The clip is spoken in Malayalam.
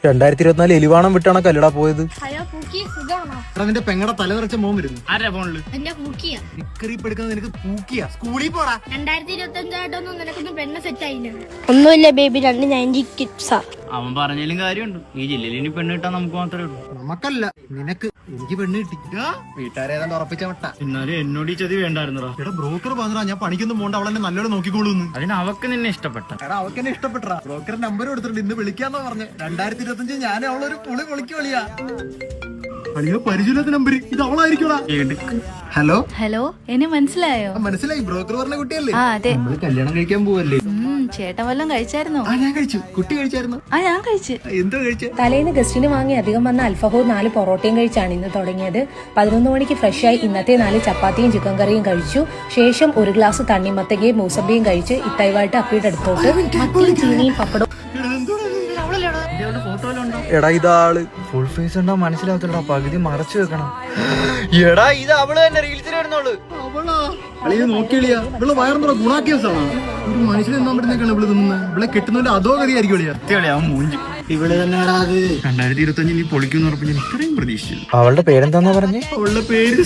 2024 എലിവാണം വിട്ടാണ് കല്ലടാ പോയത്. നിന്റെ പെങ്ങടെ തലവറച്ച മോൻ വരുന്നു. ആരാ ഫോണില്? നിനക്ക് പൂക്കിയ സ്കൂളിൽ പോടാ. 2025 നിനക്കൊന്നും പെണ്ണ് സെറ്റ് ആയില്ല. ഒന്നുമില്ല ബേബി, 290 കിഡ്സാ. അവൻ പറഞ്ഞാലും കാര്യമുണ്ട്. ഈ ജില്ലയിൽ ഇനി പെണ്ണ് കിട്ടാൻ നമുക്ക് മാത്രമേ ഉള്ളൂ. നമുക്കല്ല, നിനക്ക്. എനിക്ക് പെണ്ണ് കിട്ടി. വീട്ടുകാരേതാണ്ട് ഉറപ്പിച്ച വട്ട. എന്നാലും എന്നോട് ഈ ചതി വേണ്ടായിരുന്നടാ. എടാ ബ്രോക്കർ പറഞ്ഞാ ഞാൻ പണിക്കൊന്നും പോണ്ട, അവളെന്നെ നല്ലോണം നോക്കിക്കോളൂന്ന്. അതിന് അവക്ക് നിന്നെ ഇഷ്ടപ്പെട്ട. എടാ അവക്ക് എന്നെ ഇഷ്ടപ്പെട്ടാ. ബ്രോക്കർ നമ്പർ കൊടുത്തിട്ടുണ്ട്, ഇന്ന് വിളിക്കാന്നാ പറഞ്ഞേ. 2025 ഞാൻ അവളൊരു പുളി വിളിക്കുവളിയാ. പരിശീലനത്തെ നമ്പർ ഇത് അവളായിരിക്കടാ. ഹലോ ഹലോ, എന്നെ മനസ്സിലായോ? മനസ്സിലായി, ബ്രോക്കർ പറഞ്ഞ കുട്ടിയല്ലേ? ആ അതെ. നമ്മള് കല്യാണം കഴിക്കാൻ പോവല്ലേ? ചേട്ടൻ വല്ലതും കഴിച്ചായിരുന്നോ? ആ ഞാൻ കഴിച്ചു. കുട്ടി കഴിച്ചായിരുന്നു? ആ ഞാൻ കഴിച്ചു. എന്തോ കഴിച്ചു? തലേന്ന് ഗസ്റ്റിന് വാങ്ങി അധികം വന്ന അൽഫഹോ 4 പൊറോട്ടയും കഴിച്ചാണ് ഇന്ന് തുടങ്ങിയത്. 11 മണിക്ക് ഫ്രഷായി ഇന്നത്തെ 4 ചപ്പാത്തിയും ചിക്കൻ കറിയും കഴിച്ചു. ശേഷം 1 ഗ്ലാസ് തണ്ണിമത്തങ്ങയും മൂസമ്പിയും കഴിച്ച് ഇത്തായിവായിട്ട് അപ്പിയുടെ അടുത്തോട്ട് മത്തിയും ചീനിയും പപ്പടവും. എടാ ഇതാള് ഫുൾ ഫേസ് ഉണ്ടാ മനസ്സിലാകത്തടാ, പകുതി മറച്ചു വെക്കണം. എടാ ഇത് അവള് തന്നെ റീൽസിൽ വരുന്നുള്ളു. അളിയെ നോക്കിയളിയാ, ഇവിടെ വയറുന്ന ഗുണാക്കിയസാണ്. ഒരു മനുഷ്യനെന്നാ പറ്റുന്നേക്കാണ് ഇവിടെ തിന്നുന്നത്. ഇവിടെ കെട്ടുന്നതിന്റെ അതോ ഗതിയായിരിക്കും. അവൻ മൂഞ്ചി. ഇവിടെ തന്നെ 2025 നീ പൊളിക്കുന്ന ഉറപ്പ് ഞാൻ ഇത്രയും പ്രതീക്ഷിച്ചു. അവളുടെ പേരെന്താന്നാ പറഞ്ഞേ? അവളുടെ പേര്